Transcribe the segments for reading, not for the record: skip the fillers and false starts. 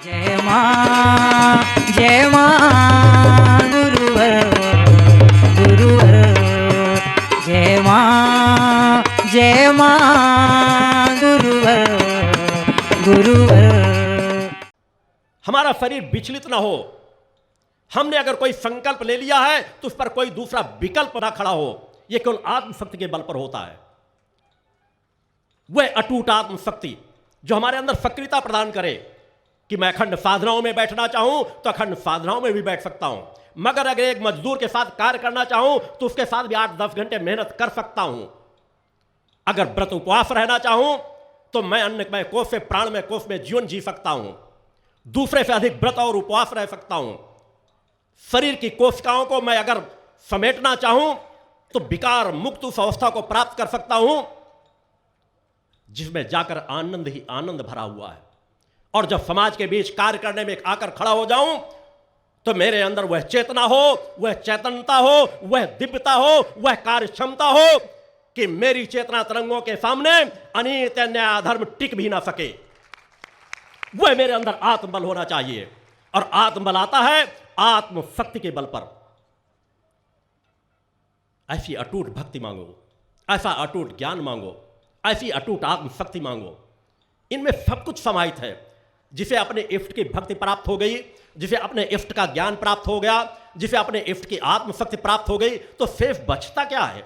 जय मां गुरुवर गुरुवर जय मां गुरुवर गुरुवर। हमारा शरीर विचलित ना हो। हमने अगर कोई संकल्प ले लिया है तो उस पर कोई दूसरा विकल्प ना खड़ा हो। यह केवल आत्मशक्ति के बल पर होता है। वह अटूट आत्मशक्ति जो हमारे अंदर सक्रियता प्रदान करे कि मैं अखंड साधनाओं में बैठना चाहूं तो अखंड साधनाओं में भी बैठ सकता हूं, मगर अगर एक मजदूर के साथ कार्य करना चाहूं तो उसके साथ भी 8-10 घंटे मेहनत कर सकता हूं। अगर व्रत उपवास रहना चाहूं तो मैं अन्नमय कोश से प्राणमय कोश में जीवन जी सकता हूं, दूसरे से अधिक व्रत और उपवास रह सकता हूं। शरीर की कोशिकाओं को मैं अगर समेटना चाहूं तो विकार मुक्त उस अवस्था को प्राप्त कर सकता हूं जिसमें जाकर आनंद ही आनंद भरा हुआ है। और जब समाज के बीच कार्य करने में आकर खड़ा हो जाऊं तो मेरे अंदर वह चेतना हो, वह चैतन्यता हो, वह दिव्यता हो, वह कार्य क्षमता हो कि मेरी चेतना तरंगों के सामने अनित अन्याय अधर्म टिक भी ना सके। वह मेरे अंदर आत्मबल होना चाहिए और आत्मबल आता है आत्मशक्ति के बल पर। ऐसी अटूट भक्ति मांगो, ऐसा अटूट ज्ञान मांगो, ऐसी अटूट आत्मशक्ति मांगो। इनमें सब कुछ समाहित है। जिसे अपने इष्ट की भक्ति प्राप्त हो गई, जिसे अपने इष्ट का ज्ञान प्राप्त हो गया, जिसे अपने इष्ट की आत्मशक्ति प्राप्त हो गई, तो शेष बचता क्या है?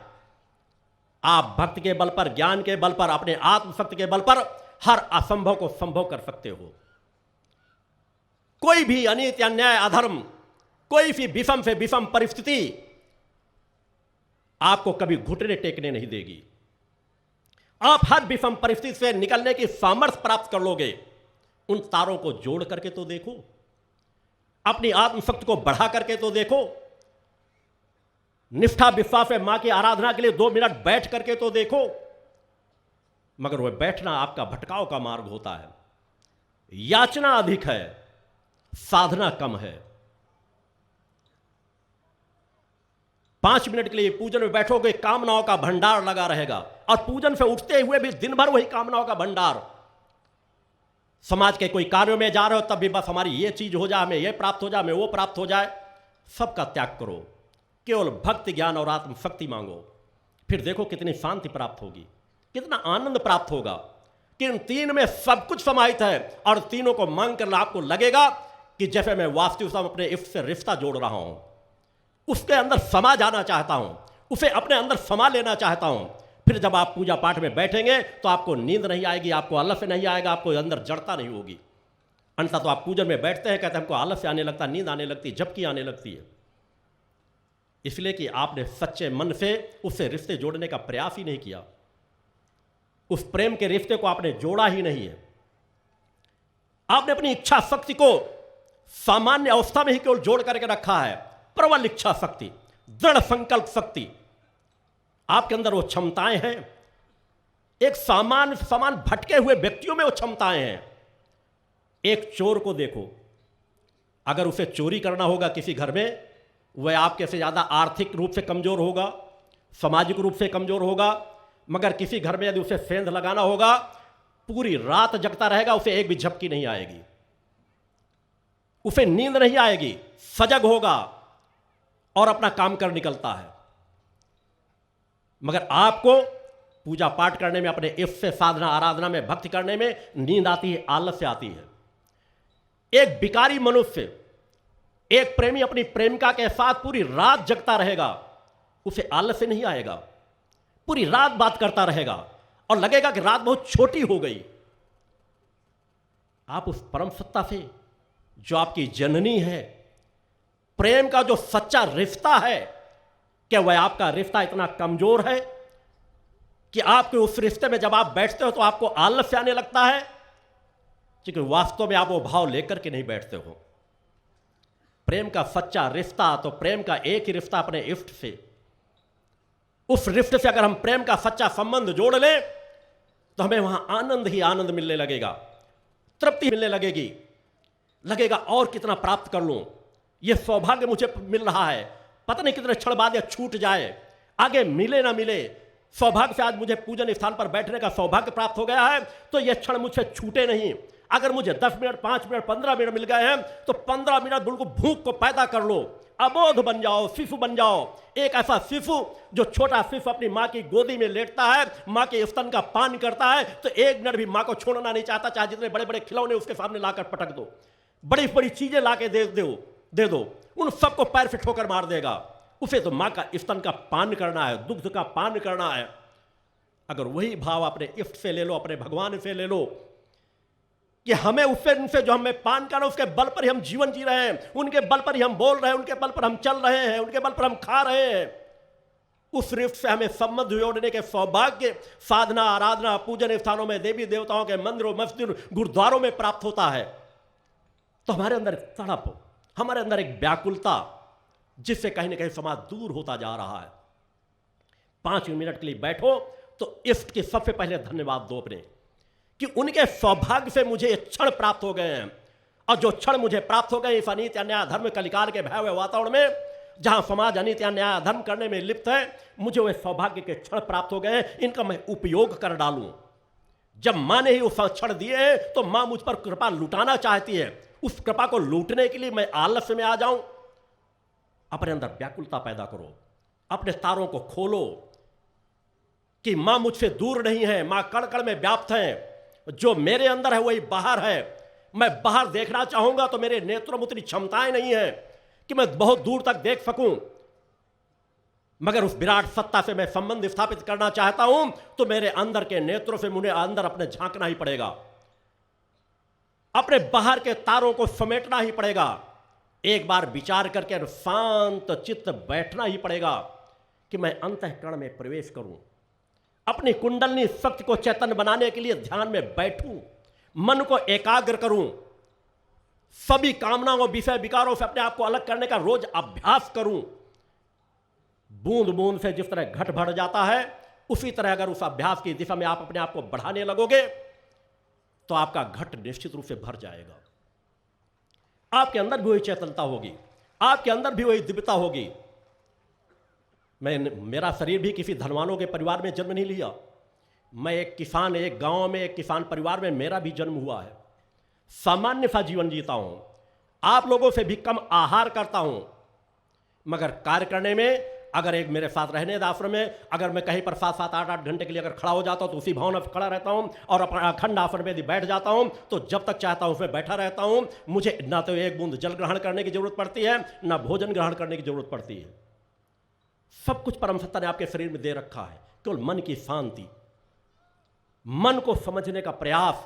आप भक्ति के बल पर, ज्ञान के बल पर, अपने आत्मशक्ति के बल पर हर असंभव को संभव कर सकते हो। कोई भी अनित अन्याय अधर्म, कोई भी विषम से विषम परिस्थिति आपको कभी घुटने टेकने नहीं देगी। आप हर विषम परिस्थिति से निकलने की सामर्थ्य प्राप्त कर लोगे। उन तारों को जोड़ करके तो देखो, अपनी आत्मशक्ति को बढ़ा करके तो देखो, निष्ठा विश्वास से मां की आराधना के लिए 2 मिनट बैठ करके तो देखो। मगर वह बैठना आपका भटकाव का मार्ग होता है। याचना अधिक है, साधना कम है। 5 मिनट के लिए पूजन में बैठोगे, कामनाओं का भंडार लगा रहेगा और पूजन से उठते हुए भी दिन भर वही कामनाओं का भंडार। समाज के कोई कार्यों में जा रहे हो तब भी बस हमारी ये चीज हो जाए, हमें ये प्राप्त हो जाए, हमें वो प्राप्त हो जाए। सबका त्याग करो, केवल भक्ति ज्ञान और आत्मशक्ति मांगो। फिर देखो कितनी शांति प्राप्त होगी, कितना आनंद प्राप्त होगा कि इन 3 में सब कुछ समाहित है। और तीनों को मांग कर आपको लगेगा कि जैसे मैं वास्तविक अपने इष्ट से रिश्ता जोड़ रहा हूं, उसके अंदर समा जाना चाहता हूं, उसे अपने अंदर समा लेना चाहता हूं। फिर जब आप पूजा पाठ में बैठेंगे तो आपको नींद नहीं आएगी, आपको आलस्य नहीं आएगा, आपको अंदर जड़ता नहीं होगी। अन्यथा तो आप पूजन में बैठते हैं, कहते हैं हमको आलस्य आने लगता, नींद आने लगती, झपकी आने लगती है। इसलिए कि आपने सच्चे मन से उससे रिश्ते जोड़ने का प्रयास ही नहीं किया। उस प्रेम के रिश्ते को आपने जोड़ा ही नहीं है। आपने अपनी इच्छा शक्ति को सामान्य अवस्था में ही केवल जोड़ करके रखा है। प्रबल इच्छा शक्ति, दृढ़ संकल्प शक्ति, आपके अंदर वो क्षमताएं हैं। एक समान भटके हुए व्यक्तियों में वो क्षमताएं हैं। एक चोर को देखो, अगर उसे चोरी करना होगा किसी घर में, वह आपके से ज्यादा आर्थिक रूप से कमजोर होगा, सामाजिक रूप से कमजोर होगा। मगर किसी घर में यदि उसे सेंध लगाना होगा, पूरी रात जगता रहेगा, उसे एक भी झपकी नहीं आएगी, उसे नींद नहीं आएगी, सजग होगा और अपना काम कर निकलता है। मगर आपको पूजा पाठ करने में, अपने इष्ट से साधना आराधना में, भक्ति करने में नींद आती है, आलस्य आती है। एक भिखारी मनुष्य, एक प्रेमी अपनी प्रेमिका के साथ पूरी रात जगता रहेगा, उसे आलस्य नहीं आएगा, पूरी रात बात करता रहेगा और लगेगा कि रात बहुत छोटी हो गई। आप उस परम सत्ता से जो आपकी जननी है, प्रेम का जो सच्चा रिश्ता है, क्या वह आपका रिश्ता इतना कमजोर है कि आपके उस रिश्ते में जब आप बैठते हो तो आपको आलस्य आने लगता है? क्योंकि वास्तव में आप वो भाव लेकर के नहीं बैठते हो। प्रेम का सच्चा रिश्ता तो प्रेम का एक ही रिश्ता अपने इष्ट से। उस रिश्ते से अगर हम प्रेम का सच्चा संबंध जोड़ लें तो हमें वहां आनंद ही आनंद मिलने लगेगा, तृप्ति मिलने लगेगी। लगेगा और कितना प्राप्त कर लूं, यह सौभाग्य मुझे मिल रहा है, पता नहीं कितने क्षण बाद यह छूट जाए, आगे मिले ना मिले। सौभाग्य से आज मुझे पूजन स्थान पर बैठने का सौभाग्य प्राप्त हो गया है, तो यह क्षण मुझसे छूटे नहीं। अगर मुझे 10 मिनट, 5 मिनट, 15 मिनट मिल गए हैं तो 15 मिनट बिल्कुल भूख को पैदा कर लो, अबोध बन जाओ, शिशु बन जाओ। एक ऐसा शिशु जो छोटा शिशु अपनी माँ की गोदी में लेटता है, माँ के स्तन का पान करता है, तो एक मिनट भी माँ को छोड़ना नहीं चाहता, चाहे जितने बड़े बड़े खिलौने उसके सामने लाकर पटक दो, बड़ी बड़ी चीजें लाके दे दो, उन सबको पैर से ठोकर मार देगा। उसे तो माँ का स्तन का पान करना है, दुग्ध का पान करना है। अगर वही भाव अपने इष्ट से ले लो, अपने भगवान से ले लो कि हमें उससे, उनसे जो हमें पान करना, उसके बल पर ही हम जीवन जी रहे हैं, उनके बल पर ही हम बोल रहे हैं, उनके बल पर हम चल रहे हैं, उनके बल पर हम खा रहे हैं। उस रिफ्ट से हमें संबंध जोड़ने के सौभाग्य साधना, आराधना, पूजन स्थानों में, देवी देवताओं के मंदिरों, मस्जिद, गुरुद्वारों में प्राप्त होता है। तो हमारे अंदर एक तड़प, हमारे अंदर एक व्याकुलता, जिससे कहीं ना कहीं समाज दूर होता जा रहा है। 5 मिनट के लिए बैठो तो इष्ट के सबसे पहले धन्यवाद दो अपने, कि उनके सौभाग्य से मुझे ये क्षण प्राप्त हो गए हैं। और जो क्षण मुझे प्राप्त हो गए इस अनित्य अन्याय धर्म कलिकाल के भयावह वातावरण में, जहां समाज अनित्य अन्याय धर्म करने में लिप्त है, मुझे वे सौभाग्य के क्षण प्राप्त हो गए हैं, इनका मैं उपयोग कर डालूं। जब माँ ने ही वो क्षण दिए हैं तो माँ मुझ पर कृपा लुटाना चाहती है, उस कृपा को लूटने के लिए मैं आलस्य में आ जाऊं। अपने अंदर व्याकुलता पैदा करो, अपने तारों को खोलो कि मां मुझसे दूर नहीं है, मां कण कण में व्याप्त है, जो मेरे अंदर है वही बाहर है। मैं बाहर देखना चाहूंगा तो मेरे नेत्रों में उतनी क्षमताएं नहीं है कि मैं बहुत दूर तक देख सकूं, मगर उस विराट सत्ता से मैं संबंध स्थापित करना चाहता हूं तो मेरे अंदर के नेत्रों से मुझे अंदर अपने झांकना ही पड़ेगा, अपने बाहर के तारों को समेटना ही पड़ेगा। एक बार विचार करके शांत चित्त बैठना ही पड़ेगा कि मैं अंतःकरण में प्रवेश करूं, अपनी कुंडलनी शक्ति को चैतन्य बनाने के लिए ध्यान में बैठूं, मन को एकाग्र करूं, सभी कामनाओं, विषय विकारों से अपने आप को अलग करने का रोज अभ्यास करूं। बूंद बूंद से जिस तरह घट भर जाता है, उसी तरह अगर उस अभ्यास की दिशा में आप अपने आप को बढ़ाने लगोगे तो आपका घट निश्चित रूप से भर जाएगा। आपके अंदर भी वही चैतन्यता होगी, आपके अंदर भी वही दिव्यता होगी। मेरा शरीर भी किसी धनवानों के परिवार में जन्म नहीं लिया, मैं एक किसान, एक गांव में एक किसान परिवार में मेरा भी जन्म हुआ है। सामान्य सा जीवन जीता हूं, आप लोगों से भी कम आहार करता हूं, मगर कार्य करने में, अगर एक मेरे साथ रहने आश्रम में अगर मैं कहीं पर 7-7, 8-8 घंटे के लिए अगर खड़ा हो जाता हूं तो उसी भावना से खड़ा रहता हूं, और अपना अखंड आसन में यदि बैठ जाता हूं तो जब तक चाहता हूं उसमें बैठा रहता हूं। मुझे ना तो एक बूंद जल ग्रहण करने की जरूरत पड़ती है, ना भोजन ग्रहण करने की जरूरत पड़ती है। सब कुछ परम सत्ता ने आपके शरीर में दे रखा है, केवल मन की शांति, मन को समझने का प्रयास।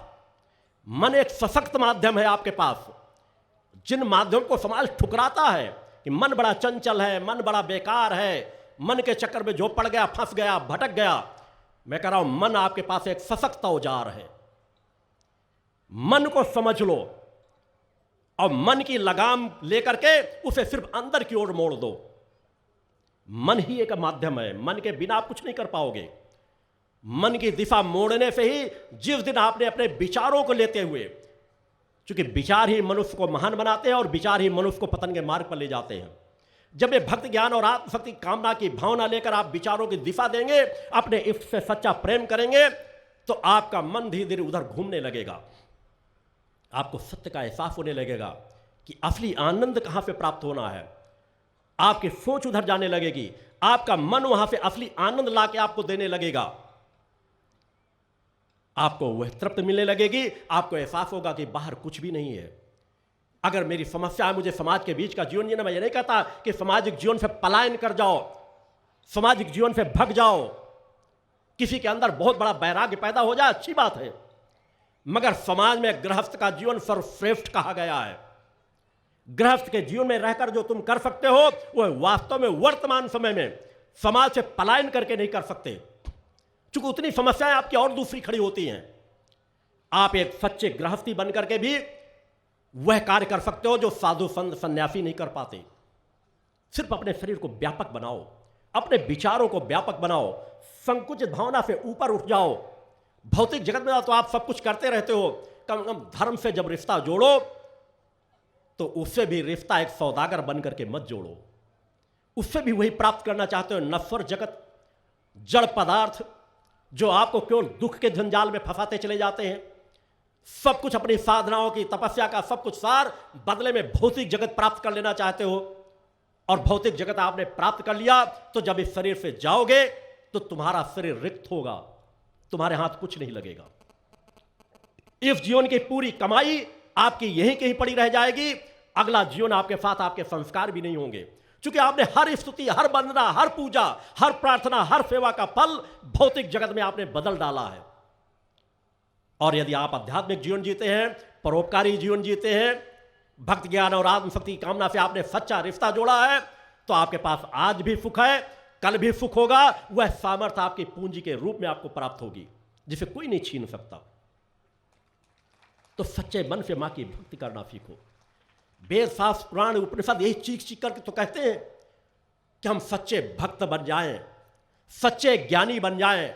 मन एक सशक्त माध्यम है आपके पास, जिन माध्यम को समाज ठुकराता है कि मन बड़ा चंचल है, मन बड़ा बेकार है, मन के चक्कर में जो पड़ गया, फंस गया, भटक गया। मैं कह रहा हूं मन आपके पास एक सशक्त औजार है, मन को समझ लो और मन की लगाम लेकर के उसे सिर्फ अंदर की ओर मोड़ दो। मन ही एक माध्यम है, मन के बिना आप कुछ नहीं कर पाओगे। मन की दिशा मोड़ने से ही, जिस दिन आपने अपने विचारों को लेते हुए, क्योंकि विचार ही मनुष्य को महान बनाते हैं और विचार ही मनुष्य को पतन के मार्ग पर ले जाते हैं। जब ये भक्ति ज्ञान और आत्मशक्ति कामना की भावना लेकर आप विचारों की दिशा देंगे, अपने इष्ट से सच्चा प्रेम करेंगे, तो आपका मन धीरे धीरे उधर घूमने लगेगा। आपको सत्य का एहसास होने लगेगा कि असली आनंद कहां से प्राप्त होना है। आपकी सोच उधर जाने लगेगी, आपका मन वहां से असली आनंद लाके आपको देने लगेगा। आपको वह तृप्ति मिलने लगेगी, आपको एहसास होगा कि बाहर कुछ भी नहीं है। अगर मेरी समस्या है मुझे समाज के बीच का जीवन जीना, मैं ये नहीं कहता कि सामाजिक जीवन से पलायन कर जाओ, सामाजिक जीवन से भग जाओ। किसी के अंदर बहुत बड़ा वैराग्य पैदा हो जाए, अच्छी बात है, मगर समाज में गृहस्थ का जीवन सर्वश्रेष्ठ कहा गया है। गृहस्थ के जीवन में रहकर जो तुम कर सकते हो, वह वास्तव में वर्तमान समय में समाज से पलायन करके नहीं कर सकते, क्योंकि उतनी समस्याएं आपकी और दूसरी खड़ी होती हैं। आप एक सच्चे गृहस्थी बनकर के भी वह कार्य कर सकते हो जो साधु संत सन्यासी नहीं कर पाते। सिर्फ अपने शरीर को व्यापक बनाओ, अपने विचारों को व्यापक बनाओ, संकुचित भावना से ऊपर उठ जाओ। भौतिक जगत में तो आप सब कुछ करते रहते हो, कम से कम धर्म से जब रिश्ता जोड़ो तो उससे भी रिश्ता एक सौदागर बन करके मत जोड़ो। उससे भी वही प्राप्त करना चाहते हो, नश्वर जगत, जड़ पदार्थ, जो आपको केवल दुख के जंजाल में फंसाते चले जाते हैं। सब कुछ अपनी साधनाओं की तपस्या का सब कुछ सार बदले में भौतिक जगत प्राप्त कर लेना चाहते हो, और भौतिक जगत आपने प्राप्त कर लिया तो जब इस शरीर से जाओगे तो तुम्हारा शरीर रिक्त होगा, तुम्हारे हाथ कुछ नहीं लगेगा। इस जीवन की पूरी कमाई आपकी यहीं कहीं पड़ी रह जाएगी। अगला जीवन आपके साथ आपके संस्कार भी नहीं होंगे, क्योंकि आपने हर स्तुति, हर वंदना, हर पूजा, हर प्रार्थना, हर सेवा का फल भौतिक जगत में आपने बदल डाला है। और यदि आप आध्यात्मिक जीवन जीते हैं, परोपकारी जीवन जीते हैं, भक्ति ज्ञान और आत्मशक्ति की कामना से आपने सच्चा रिश्ता जोड़ा है, तो आपके पास आज भी सुख है, कल भी सुख होगा। वह सामर्थ्य आपकी पूंजी के रूप में आपको प्राप्त होगी, जिसे कोई नहीं छीन सकता। तो सच्चे मन से मां की भक्ति करना सीखो। वेद शास्त्र पुराण उपनिषद यही चीख चीख करके तो कहते हैं कि हम सच्चे भक्त बन जाएं, सच्चे ज्ञानी बन जाएं।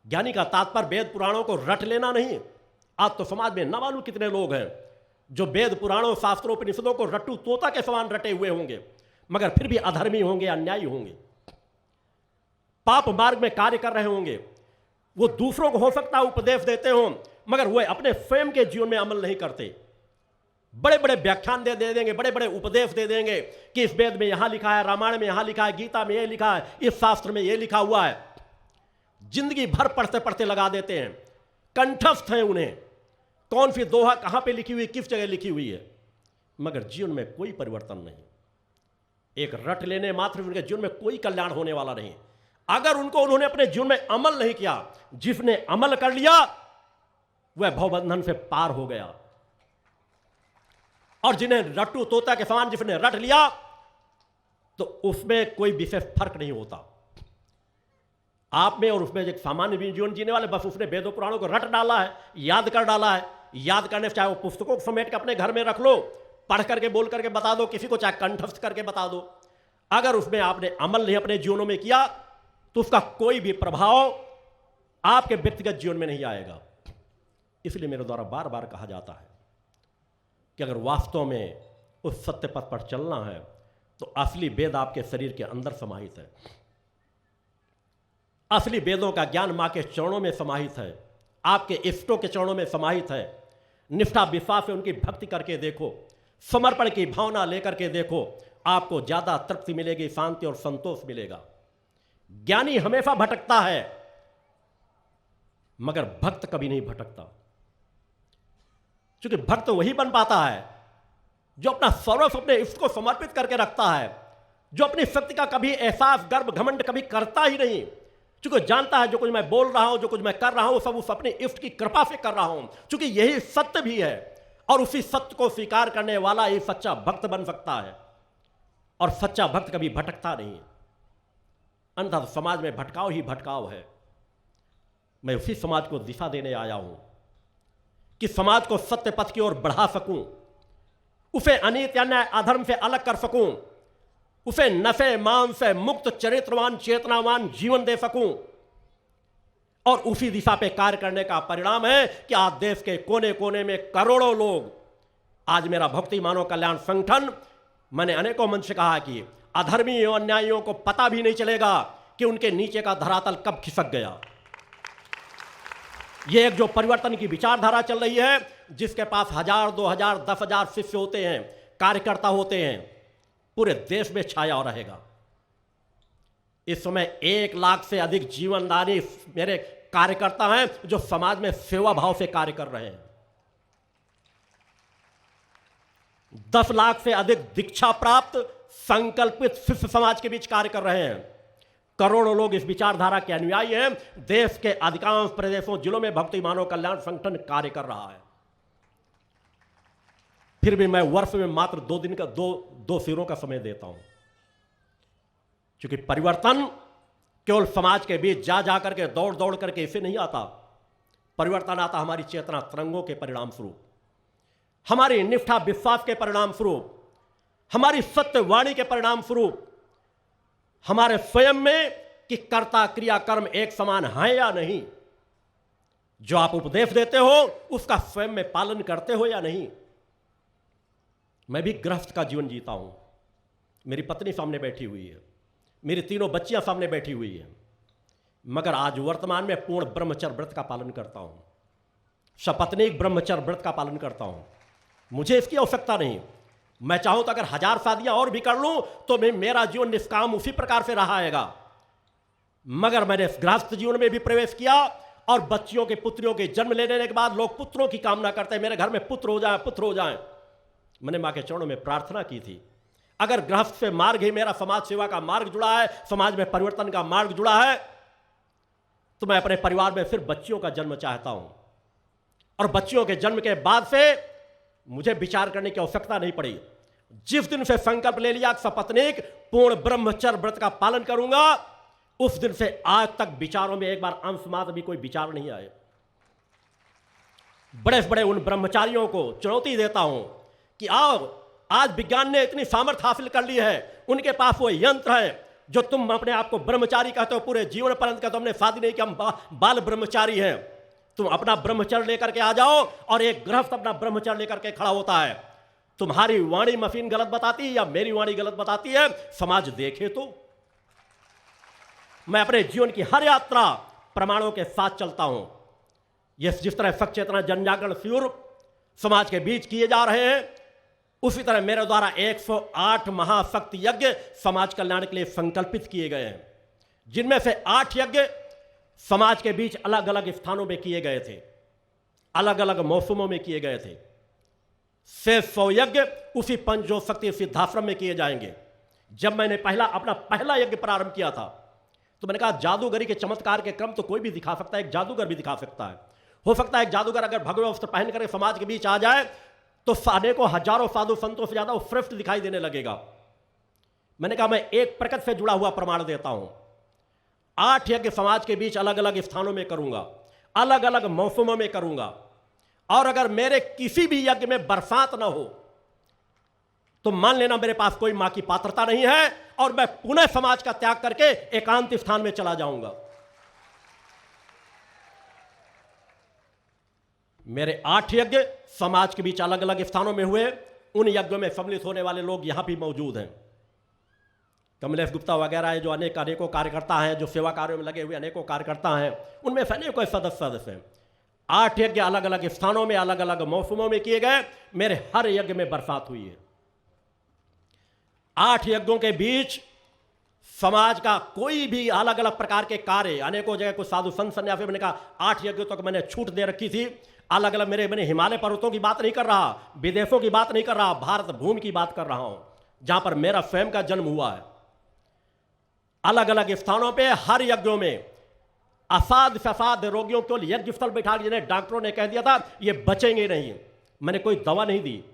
ज्ञानी का तात्पर्य वेद पुराणों को रट लेना नहीं। आज तो समाज में न मालूम कितने लोग हैं जो वेद पुराणों शास्त्रों उपनिषदों को रट्टू तोता के समान रटे हुए होंगे, मगर फिर भी अधर्मी होंगे, अन्यायी होंगे, पाप मार्ग में कार्य कर रहे होंगे। वो दूसरों को हो सकता है उपदेश देते हों, मगर वो अपने स्वयं के जीवन में अमल नहीं करते। बड़े बड़े व्याख्यान दे देंगे, बड़े बड़े उपदेश दे देंगे कि इस वेद में यहां लिखा है, रामायण में यहां लिखा है, गीता में यह लिखा है, इस शास्त्र में यह लिखा हुआ है। जिंदगी भर पढ़ते पढ़ते लगा देते हैं, कंठस्थ हैं उन्हें कौन सी दोहा कहां पे लिखी हुई, किस जगह लिखी हुई है, मगर जीवन में कोई परिवर्तन नहीं। एक रट लेने मात्र उनके जीवन में कोई कल्याण होने वाला नहीं। अगर उन्होंने अपने जीवन में अमल नहीं किया, जिसने अमल कर लिया वह भवबंधन से पार हो गया। और जिन्हें रट्टू तोता के समान जिसने रट लिया, तो उसमें कोई विशेष फर्क नहीं होता। आप में और उसमें एक सामान्य जीवन जीने वाले, बस उसने वेदों पुराणों को रट डाला है, याद कर डाला है। याद करने से चाहे वो पुस्तकों को समेट के अपने घर में रख लो, पढ़ करके बोल करके बता दो किसी को, चाहे कंठस्थ करके बता दो, अगर उसमें आपने अमल नहीं अपने जीवनों में किया तो उसका कोई भी प्रभाव आपके व्यक्तिगत जीवन में नहीं आएगा। इसलिए मेरे द्वारा बार बार कहा जाता है कि अगर वास्तव में उस सत्य पथ पर चलना है तो असली वेद आपके शरीर के अंदर समाहित है। असली वेदों का ज्ञान मां के चरणों में समाहित है, आपके इष्टों के चरणों में समाहित है। निष्ठा विश्वास से उनकी भक्ति करके देखो, समर्पण की भावना लेकर के देखो, आपको ज्यादा तृप्ति मिलेगी, शांति और संतोष मिलेगा। ज्ञानी हमेशा भटकता है, मगर भक्त कभी नहीं भटकता, क्योंकि भक्त वही बन पाता है जो अपना सर्वस्व अपने इष्ट को समर्पित करके रखता है, जो अपनी शक्ति का कभी एहसास, गर्व, घमंड कभी करता ही नहीं, क्योंकि जानता है जो कुछ मैं बोल रहा हूं, जो कुछ मैं कर रहा हूं, सब उस अपने इष्ट की कृपा से कर रहा हूं, क्योंकि यही सत्य भी है। और उसी सत्य को स्वीकार करने वाला ही सच्चा भक्त बन सकता है, और सच्चा भक्त कभी भटकता नहीं। अन्यथा समाज में भटकाव ही भटकाव है। मैं उसी समाज को दिशा देने आया हूं कि समाज को सत्य पथ की ओर बढ़ा सकूं, उसे अनीति अन्याय अधर्म से अलग कर सकूं, उसे नशे मांस से मुक्त चरित्रवान चेतनावान जीवन दे सकूं। और उसी दिशा पे कार्य करने का परिणाम है कि आज देश के कोने कोने में करोड़ों लोग, आज मेरा भक्ति मानव कल्याण संगठन, मैंने अनेकों मंच से कहा कि अधर्मी और अन्यायियों को पता भी नहीं चलेगा कि उनके नीचे का धरातल कब खिसक गया। यह एक जो परिवर्तन की विचारधारा चल रही है, जिसके पास 1000, 2000, 10,000 शिष्य होते हैं, कार्यकर्ता होते हैं, पूरे देश में छाया रहेगा। इस समय 1 लाख से अधिक जीवनदानी मेरे कार्यकर्ता हैं जो समाज में सेवा भाव से कार्य कर रहे हैं। 10 लाख से अधिक दीक्षा प्राप्त संकल्पित शिष्य समाज के बीच कार्य कर रहे हैं। करोड़ों लोग इस विचारधारा के अनुयायी हैं। देश के अधिकांश प्रदेशों, जिलों में भक्ति मानव कल्याण संगठन कार्य कर रहा है। फिर भी मैं वर्ष में मात्र 2 दिन का दो सिरों का समय देता हूं, क्योंकि परिवर्तन केवल समाज के बीच जा करके दौड़ दौड़ करके इसे नहीं आता। परिवर्तन आता हमारी चेतना तरंगों के परिणाम स्वरूप, हमारी निष्ठा विश्वास के परिणाम स्वरूप, हमारी सत्य वाणी के परिणाम स्वरूप, हमारे स्वयं में कि कर्ता क्रिया कर्म एक समान है या नहीं। जो आप उपदेश देते हो उसका स्वयं में पालन करते हो या नहीं। मैं भी गृहस्थ का जीवन जीता हूं। मेरी पत्नी सामने बैठी हुई है, मेरी 3 बच्चियां सामने बैठी हुई हैं, मगर आज वर्तमान में पूर्ण ब्रह्मचर्य व्रत का पालन करता हूं। सपत्नीक ब्रह्मचर्य व्रत का पालन करता हूं। मुझे इसकी आवश्यकता नहीं। मैं चाहूं तो अगर 1000 शादियां और भी कर लूं तो मेरा जीवन निष्काम उसी प्रकार से रहा आएगा। मगर मैंने गृहस्थ जीवन में भी प्रवेश किया और बच्चियों के पुत्रियों के जन्म ले लेने के बाद लोग पुत्रों की कामना करते हैं, मेरे घर में पुत्र हो जाए, पुत्र हो जाए। मैंने मां के चरणों में प्रार्थना की थी, अगर गृहस्थ से मार्ग ही मेरा समाज सेवा का मार्ग जुड़ा है, समाज में परिवर्तन का मार्ग जुड़ा है, तो मैं अपने परिवार में फिर बच्चियों का जन्म चाहता हूं। और बच्चियों के जन्म के बाद से मुझे विचार करने की आवश्यकता नहीं पड़ी। जिस दिन से संकल्प ले लिया सपत्नीक पूर्ण ब्रह्मचर्य व्रत का पालन करूंगा, उस दिन से आज तक विचारों में एक बार अंश मात्र भी कोई विचार नहीं आए। बड़े बड़े उन ब्रह्मचारियों को चुनौती देता हूं कि आओ, आज विज्ञान ने इतनी सामर्थ्य हासिल कर ली है, उनके पास वो यंत्र है जो तुम अपने आप को ब्रह्मचारी कहते हो, पूरे जीवन पर्यंत कहते हो हमने शादी नहीं की, हम बाल ब्रह्मचारी हैं। तुम अपना ब्रह्मचर्य लेकर के आ जाओ और एक गृहस्थ अपना ब्रह्मचर्य लेकर के खड़ा होता है। तुम्हारी वाणी मशीन गलत बताती है या मेरी वाणी गलत बताती है, समाज देखे तो। मैं अपने जीवन की हर यात्रा प्रमाणों के साथ चलता हूं। यह जिस तरह सच चेतना जन जागरण शिविर समाज के बीच किए जा रहे हैं, उसी तरह मेरे द्वारा 108 महाशक्ति यज्ञ समाज कल्याण के लिए संकल्पित किए गए हैं, जिनमें से 8 यज्ञ समाज के बीच अलग अलग स्थानों में किए गए थे, अलग अलग मौसमों में किए गए थे। शेष 100 यज्ञ उसी पंचशक्ति सिद्धाश्रम में किए जाएंगे। जब मैंने अपना पहला यज्ञ प्रारंभ किया था तो मैंने कहा जादूगरी के चमत्कार के क्रम तो कोई भी दिखा सकता है, एक जादूगर भी दिखा सकता है। हो सकता है एक जादूगर अगर भगवे वस्त्र पहन कर समाज के बीच आ जाए तो अनेकों हजारों साधु संतों से ज्यादा वो श्रेष्ठ दिखाई देने लगेगा। मैंने कहा मैं एक प्रकट से जुड़ा हुआ प्रमाण देता हूं। 8 यज्ञ समाज के बीच अलग अलग स्थानों में करूंगा, अलग अलग मौसमों में करूंगा। और अगर मेरे किसी भी यज्ञ में बरसात ना हो तो मान लेना मेरे पास कोई मां की पात्रता नहीं है और मैं पुनः समाज का त्याग करके एकांत स्थान में चला जाऊंगा। मेरे 8 यज्ञ समाज के बीच अलग अलग स्थानों में हुए। उन यज्ञों में सम्मिलित होने वाले लोग यहां भी मौजूद हैं। कमलेश गुप्ता वगैरह है, जो अनेकों कार्यकर्ता हैं, जो सेवा कार्यों में लगे हुए अनेकों कार्यकर्ता हैं, उनमें से अनेकों सदस्य हैं। 8 यज्ञ अलग अलग स्थानों में अलग अलग मौसमों में किए गए। मेरे हर यज्ञ में बरसात हुई है। 8 यज्ञों के बीच समाज का कोई भी अलग अलग प्रकार के कार्य, अनेकों जगह कुछ साधु संत सन्यासी, मैंने कहा 8 यज्ञों तक मैंने छूट दे रखी थी। अलग अलग मैंने हिमालय पर्वतों की बात नहीं कर रहा, विदेशों की बात नहीं कर रहा, भारत भूमि की बात कर रहा हूं जहां पर मेरा स्वयं का जन्म हुआ है। अलग अलग स्थानों पे हर यज्ञों में असाध फसाद रोगियों को यज्ञ स्थल बैठा के, जिन्हें डॉक्टरों ने कह दिया था ये बचेंगे नहीं, मैंने कोई दवा नहीं दी।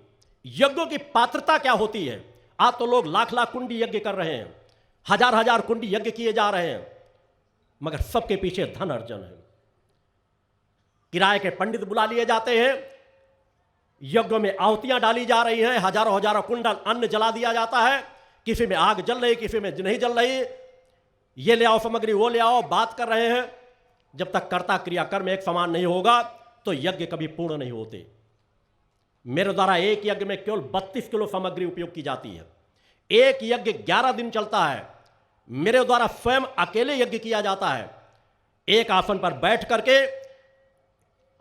यज्ञों की पात्रता क्या होती है? आज तो लोग लाख लाख कुंडी यज्ञ कर रहे हैं, हजार हजार कुंडी यज्ञ किए जा रहे हैं, मगर सबके पीछे धन अर्जन है। किराए के पंडित बुला लिए जाते हैं, यज्ञों में आहुतियां डाली जा रही हैं, हजारों हजारों कुंडल अन्न जला दिया जाता है, किसी में आग जल रही, किसी में नहीं जल रही, ये ले आओ सामग्री, वो ले आओ, बात कर रहे हैं। जब तक कर्ता क्रिया कर्म एक समान नहीं होगा तो यज्ञ कभी पूर्ण नहीं होते। मेरे द्वारा एक यज्ञ में केवल 32 किलो सामग्री उपयोग की जाती है। एक यज्ञ 11 दिन चलता है। मेरे द्वारा स्वयं अकेले यज्ञ किया जाता है। एक आसन पर बैठ करके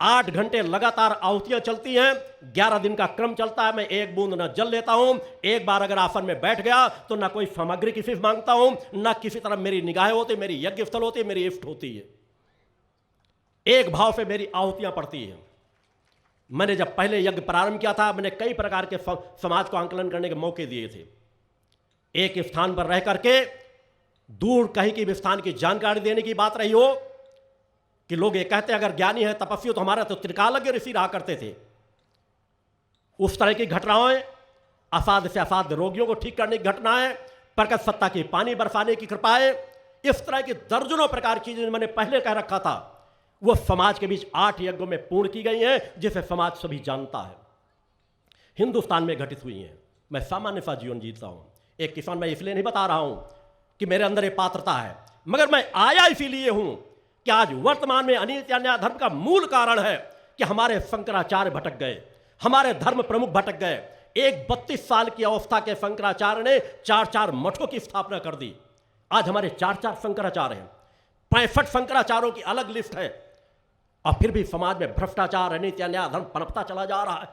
8 घंटे लगातार आहुतियां चलती हैं। 11 दिन का क्रम चलता है। मैं एक बूंद न जल लेता हूं। एक बार अगर आसन में बैठ गया तो ना कोई सामग्री किसी से मांगता हूं, ना किसी तरह मेरी निगाहें होती, मेरी यज्ञ स्थल होती, मेरी इष्ट होती है। एक भाव से मेरी आहुतियां पड़ती हैं। मैंने जब पहले यज्ञ प्रारंभ किया था, मैंने कई प्रकार के समाज को आंकलन करने के मौके दिए थे। एक स्थान पर रह करके दूर कहीं की भी स्थान की जानकारी देने की बात रही हो कि लोग ये कहते हैं अगर ज्ञानी है तपस्वी तो हमारा तो त्रिकालज्ञ ऋषि रहा करते थे। उस तरह की घटनाएं, असाध्य से असाध्य रोगियों को ठीक करने की घटनाएं, प्रकट सत्ता की पानी बरसाने की कृपाएं, इस तरह की दर्जनों प्रकार की चीजें मैंने पहले कह रखा था, वो समाज के बीच 8 यज्ञों में पूर्ण की गई हैं, जिसे समाज सभी जानता है, हिंदुस्तान में घटित हुई हैं। मैं सामान्य सा जीवन जीता हूं। एक किसान मैं इसलिए नहीं बता रहा हूं कि मेरे अंदर ये पात्रता है, मगर मैं आया इसीलिए हूं कि आज वर्तमान में अनित्य अन्याय धर्म का मूल कारण है कि हमारे शंकराचार्य भटक गए, हमारे धर्म प्रमुख भटक गए। एक 32 साल की अवस्था के शंकराचार्य ने 4-4 मठों की स्थापना कर दी। आज हमारे 4-4 शंकराचार्य हैं। 65 शंकराचार्यों की अलग लिस्ट है। और फिर भी समाज में भ्रष्टाचार, अनित्य, अन्याय, अधर्म पनपता चला जा रहा है।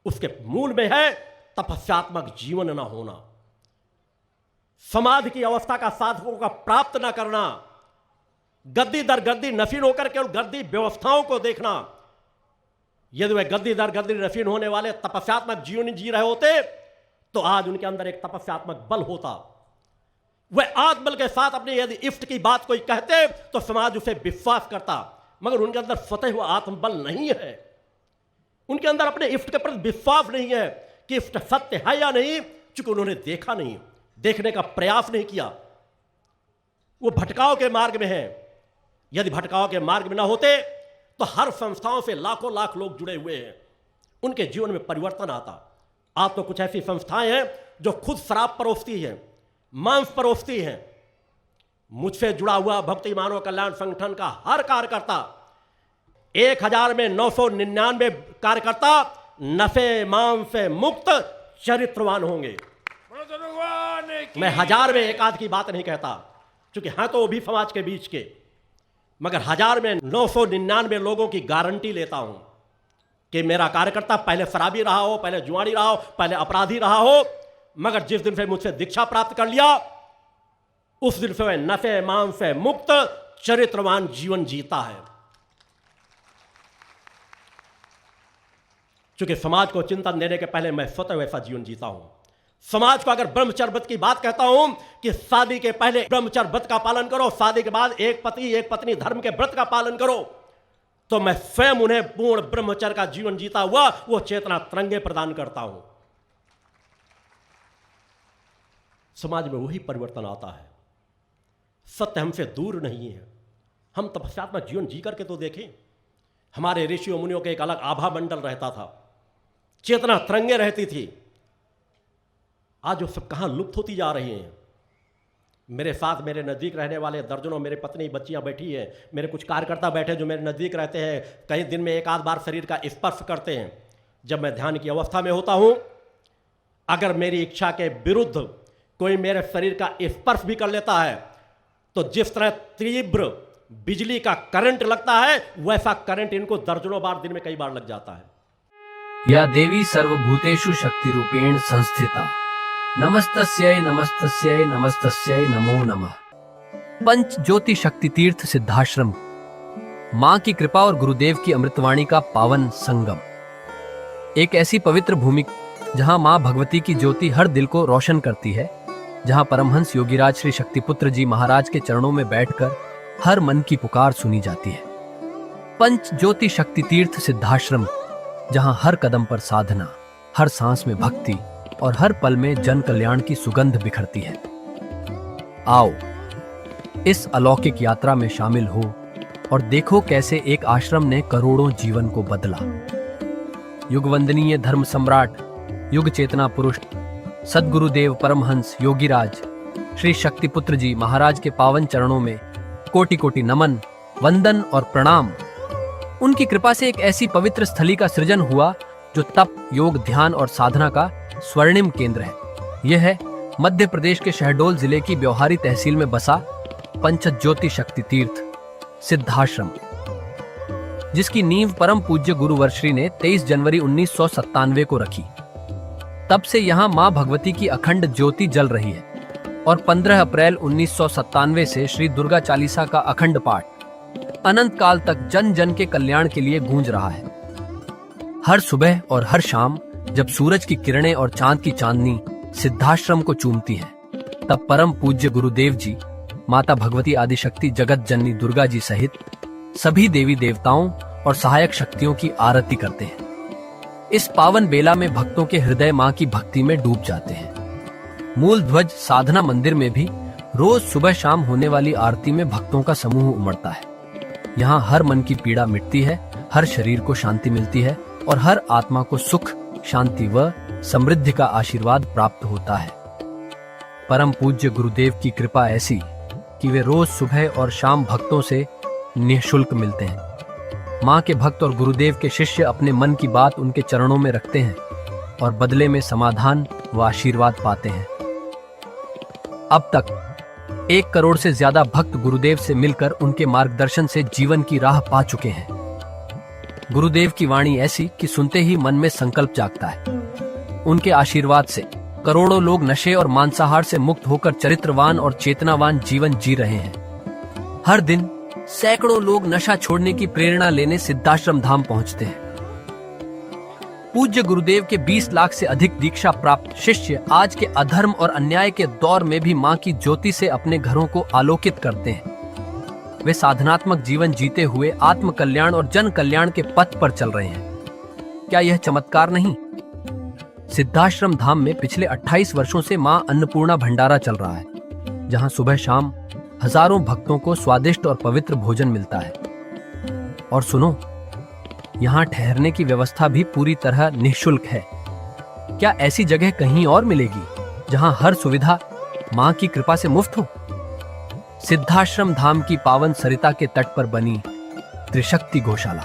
उसके मूल में है तपस्यात्मक जीवन न होना, समाज की अवस्था का साधकों का प्राप्त न करना, गद्दी दर गद्दी नफीन होकर केवल गद्दी व्यवस्थाओं को देखना। यदि वे गद्दी दर गद्दी नफीन होने वाले तपस्यात्मक जीवन जी रहे होते तो आज उनके अंदर एक तपस्यात्मक बल होता। वह आत्मबल के साथ अपने यदि इष्ट की बात कोई कहते तो समाज उसे विश्वास करता, मगर उनके अंदर स्वतः हुआ आत्मबल नहीं है। उनके अंदर अपने इष्ट के प्रति विश्वास नहीं है कि इष्ट सत्य है या नहीं, चूंकि उन्होंने देखा नहीं, देखने का प्रयास नहीं किया। वो भटकाव के मार्ग में है। यदि भटकाव के मार्ग में ना होते तो हर संस्थाओं से लाखों लाख लोग जुड़े हुए हैं, उनके जीवन में परिवर्तन आता। आज तो कुछ ऐसी संस्थाएं हैं जो खुद शराब परोसती हैं, मांस परोसती हैं। मुझसे जुड़ा हुआ भक्ति मानव कल्याण संगठन का हर कार्यकर्ता, 1000 में 999 कार्यकर्ता नशे मांस से मुक्त चरित्रवान होंगे। मैं 1000 में एक आध की बात नहीं कहता, क्योंकि हाँ तो वो भी समाज के बीच के, मगर 1000 में 999 लोगों की गारंटी लेता हूं कि मेरा कार्यकर्ता पहले शराबी रहा हो, पहले जुआरी रहा हो, पहले अपराधी रहा हो, मगर जिस दिन से मुझसे दीक्षा प्राप्त कर लिया उस दिन से वह नशे मांस से मुक्त चरित्रवान जीवन जीता है। क्योंकि समाज को चिंतन देने के पहले मैं स्वतः वैसा जीवन जीता हूं। समाज को अगर ब्रह्मचर्य व्रत की बात कहता हूं कि शादी के पहले ब्रह्मचर्य व्रत का पालन करो, शादी के बाद एक पति एक पत्नी धर्म के व्रत का पालन करो, तो मैं स्वयं उन्हें पूर्ण ब्रह्मचर्य का जीवन जीता हुआ वो चेतना तरंगे प्रदान करता हूं। समाज में वही परिवर्तन आता है। सत्य हमसे दूर नहीं है। हम तपस्यात्मक जीवन जी करके तो देखें। हमारे ऋषियों मुनियों के एक अलग आभा मंडल रहता था, चेतना तरंगे रहती थी। आज वो सब कहां लुप्त होती जा रही हैं। मेरे साथ मेरे नज़दीक रहने वाले दर्जनों मेरे पत्नी बच्चियां बैठी हैं, मेरे कुछ कार्यकर्ता बैठे जो मेरे नज़दीक रहते हैं, कई दिन में एक आध बार शरीर का स्पर्श करते हैं। जब मैं ध्यान की अवस्था में होता हूं, अगर मेरी इच्छा के विरुद्ध कोई मेरे शरीर का स्पर्श भी कर लेता है तो जिस तरह तीव्र बिजली का करंट लगता है वैसा करंट इनको दर्जनों बार दिन में कई बार लग जाता है। या देवी सर्वभूतेषु शक्ति रूपेण संस्थिता नमस्तस्यै नमस्तस्यै नमस्तस्यै नमो नमः। पंच ज्योति शक्ति तीर्थ सिद्धाश्रम, मां की कृपा और गुरुदेव की अमृतवाणी का पावन संगम। एक ऐसी पवित्र भूमि जहां मां भगवती की ज्योति हर दिल को रोशन करती है, जहां परमहंस योगीराज श्री शक्तिपुत्र जी महाराज के चरणों में बैठकर हर मन की पुकार सुनी जाती है। पंच ज्योति शक्ति तीर्थ सिद्धाश्रम, जहां हर कदम पर साधना, हर सांस में भक्ति और हर पल में जन कल्याण की सुगंध बिखरती है। आओ इस अलौकिक यात्रा में शामिल हो और देखो कैसे एक आश्रम ने करोड़ों जीवन को बदला। युगवंदनीय धर्म सम्राट, युग चेतना पुरुष सद्गुरुदेव परमहंस योगीराज श्री शक्तिपुत्र जी महाराज के पावन चरणों में कोटि कोटि नमन, वंदन और प्रणाम। उनकी कृपा से एक ऐसी पवित्र स्थली का सृजन हुआ जो तप, योग, ध्यान और साधना का स्वर्णिम केंद्र है। यह है मध्य प्रदेश के शहडोल जिले की ब्योहारी तहसील में बसा पंचज्योति शक्ति तीर्थ सिद्धाश्रम, जिसकी नींव परम पूज्य गुरुवर्श्री ने 23 जनवरी 1997 को रखी। तब से यहाँ माँ भगवती की अखंड ज्योति जल रही है और 15 अप्रैल 1997 से श्री दुर्गा चालीसा का अखंड पाठ अनंत काल तक जन जन के कल्याण के लिए गूंज रहा है। हर सुबह और हर शाम जब सूरज की किरणें और चांद की चांदनी सिद्धाश्रम को चूमती हैं, तब परम पूज्य गुरुदेव जी, माता भगवती आदिशक्ति जगत जननी दुर्गा जी सहित सभी देवी देवताओं और सहायक शक्तियों की आरती करते हैं। इस पावन बेला में भक्तों के हृदय मां की भक्ति में डूब जाते हैं। मूल ध्वज साधना मंदिर में भी रोज सुबह शाम होने वाली आरती में भक्तों का समूह उमड़ता है। यहाँ हर मन की पीड़ा मिटती है, हर शरीर को शांति मिलती है और हर आत्मा को सुख, शांति व समृद्धि का आशीर्वाद प्राप्त होता है। परम पूज्य गुरुदेव की कृपा ऐसी कि वे रोज सुबह और शाम भक्तों से निःशुल्क मिलते हैं। मां के भक्त और गुरुदेव के शिष्य अपने मन की बात उनके चरणों में रखते हैं और बदले में समाधान व आशीर्वाद पाते हैं। अब तक 1 करोड़ से ज्यादा भक्त गुरुदेव से मिलकर उनके मार्गदर्शन से जीवन की राह पा चुके हैं। गुरुदेव की वाणी ऐसी कि सुनते ही मन में संकल्प जागता है। उनके आशीर्वाद से करोड़ों लोग नशे और मांसाहार से मुक्त होकर चरित्रवान और चेतनावान जीवन जी रहे हैं। हर दिन सैकड़ों लोग नशा छोड़ने की प्रेरणा लेने सिद्धाश्रम धाम पहुंचते हैं। पूज्य गुरुदेव के 20 लाख से अधिक दीक्षा प्राप्त शिष्य आज के अधर्म और अन्याय के दौर में भी मां की ज्योति से अपने घरों को आलोकित करते हैं। वे साधनात्मक जीवन जीते हुए आत्म कल्याण और जन कल्याण के पथ पर चल रहे हैं। क्या यह चमत्कार नहीं? सिद्धाश्रम धाम में पिछले 28 वर्षों से मां अन्नपूर्णा भंडारा चल रहा है, जहां सुबह शाम हजारों भक्तों को स्वादिष्ट और पवित्र भोजन मिलता है। और सुनो, यहाँ ठहरने की व्यवस्था भी पूरी तरह निःशुल्क है। क्या ऐसी जगह कहीं और मिलेगी जहां हर सुविधा मां की कृपा से मुफ्त हो? सिद्धाश्रम धाम की पावन सरिता के तट पर बनी त्रिशक्ति गौशाला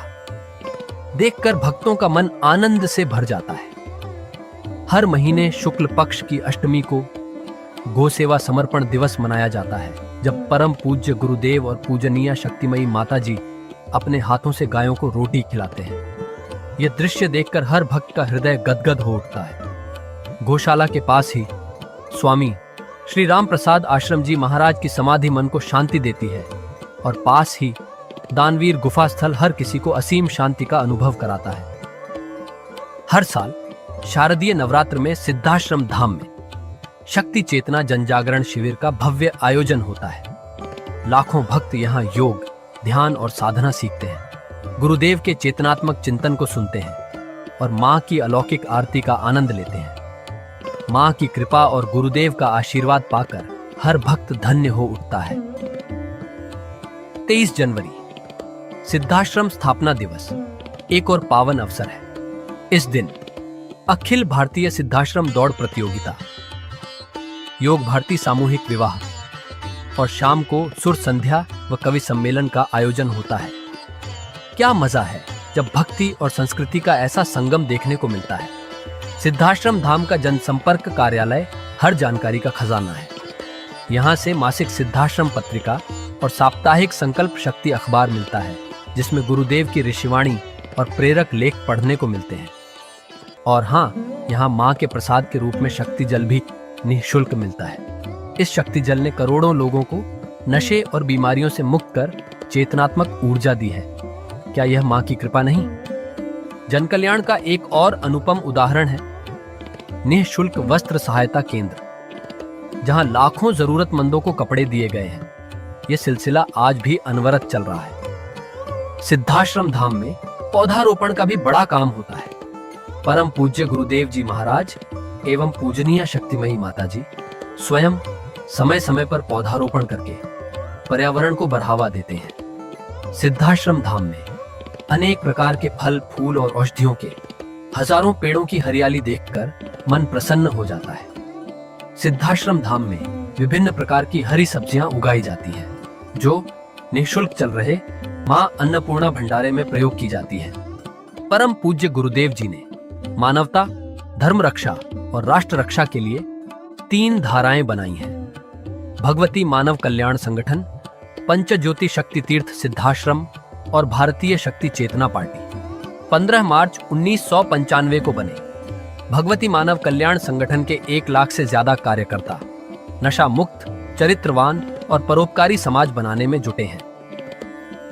देखकर भक्तों का मन आनंद से भर जाता है। हर महीने शुक्ल पक्ष की अष्टमी को गो सेवा समर्पण दिवस मनाया जाता है, जब परम पूज्य गुरुदेव और पूजनीय शक्तिमयी माता जी अपने हाथों से गायों को रोटी खिलाते हैं। यह दृश्य देखकर हर भक्त का हृदय गदगद हो उठता है। गौशाला के पास ही स्वामी श्री राम प्रसाद आश्रम जी महाराज की समाधि मन को शांति देती है, और पास ही दानवीर गुफा स्थल हर किसी को असीम शांति का अनुभव कराता है। हर साल शारदीय नवरात्र में सिद्धाश्रम धाम में शक्ति चेतना जनजागरण शिविर का भव्य आयोजन होता है। लाखों भक्त यहाँ योग, ध्यान और साधना सीखते हैं, गुरुदेव के चेतनात्मक चिंतन को सुनते हैं और मां की अलौकिक आरती का आनंद लेते हैं। मां की कृपा और गुरुदेव का आशीर्वाद पाकर हर भक्त धन्य हो उठता है। 23 जनवरी सिद्धाश्रम स्थापना दिवस एक और पावन अवसर है। इस दिन अखिल भारतीय सिद्धाश्रम दौड़ प्रतियोगिता, योग भारती सामूहिक विवाह और शाम को सुर संध्या व कवि सम्मेलन का आयोजन होता है। क्या मजा है जब भक्ति और संस्कृति का ऐसा संगम देखने को मिलता है। सिद्धाश्रम धाम का जनसंपर्क कार्यालय हर जानकारी का खजाना है। यहाँ से मासिक सिद्धाश्रम पत्रिका और साप्ताहिक संकल्प शक्ति अखबार मिलता है, जिसमें गुरुदेव की ऋषिवाणी और प्रेरक लेख पढ़ने को मिलते हैं। और हाँ, यहाँ माँ के प्रसाद के रूप में शक्ति जल भी निःशुल्क मिलता है। इस शक्ति जल ने करोड़ों लोगों को नशे और बीमारियों से मुक्त कर चेतनात्मक ऊर्जा दी है। क्या यह माँ की कृपा नहीं? जन कल्याण का एक और अनुपम उदाहरण है निःशुल्क वस्त्र सहायता केंद्र, जहां लाखों जरूरतमंदों को कपड़े दिए गए हैं। यह सिलसिला आज भी अनवरत चल रहा है। सिद्धाश्रम धाम में पौधारोपण का भी बड़ा काम होता है। परम पूज्य गुरुदेव जी महाराज एवं पूजनीय शक्तिमयी माता जी स्वयं समय समय पर पौधारोपण करके पर्यावरण को बढ़ावा देते हैं। सिद्धाश्रम धाम में अनेक प्रकार के फल, फूल और औषधियों के हजारों पेड़ों की हरियाली देखकर मन प्रसन्न हो जाता है। सिद्धाश्रम धाम में विभिन्न प्रकार की हरी सब्जियां उगाई जाती हैं, जो निःशुल्क चल रहे मां अन्नपूर्णा भंडारे में प्रयोग की जाती है। परम पूज्य गुरुदेव जी ने मानवता, धर्म रक्षा और राष्ट्र रक्षा के लिए 3 धाराएं बनाई हैं। भगवती मानव कल्याण संगठन, पंचज्योति शक्ति तीर्थ सिद्धाश्रम और भारतीय शक्ति चेतना पार्टी 15 मार्च 1995 को बने। भगवती मानव कल्याण संगठन के 1 लाख से ज्यादा कार्यकर्ता नशा मुक्त, चरित्रवान और परोपकारी समाज बनाने में जुटे हैं।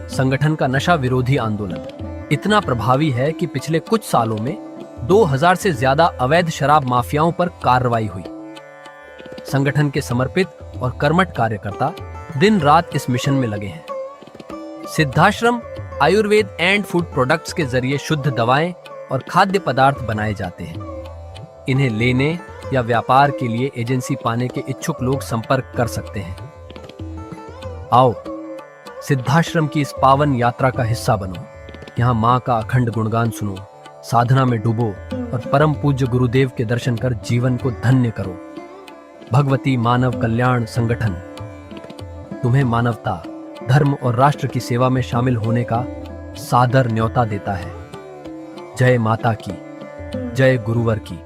संगठन का नशा विरोधी आंदोलन इतना प्रभावी है कि पिछले कुछ सालों में 2000 से ज्यादा अवैध शराब माफियाओं पर कार्रवाई हुई। संगठन के समर्पित और कर्मठ कार्यकर्ता दिन रात इस मिशन में लगे हैं। Siddhashram Ayurveda and food products के जरिए शुद्ध दवाएं और खाद्य पदार्थ बनाए जाते हैं। इन्हें लेने या व्यापार के लिए एजेंसी पाने के इच्छुक लोग संपर्क कर सकते हैं। आओ सिद्धाश्रम की इस पावन यात्रा का हिस्सा बनो। यहाँ माँ का अखंड गुणगान सुनो, साधना में डूबो और परम पूज्य गुरुदेव के दर्शन कर जीवन को धन्य करो। भगवती मानव कल्याण संगठन तुम्हें मानवता, धर्म और राष्ट्र की सेवा में शामिल होने का सादर न्योता देता है। जय माता की, जय गुरुवर की।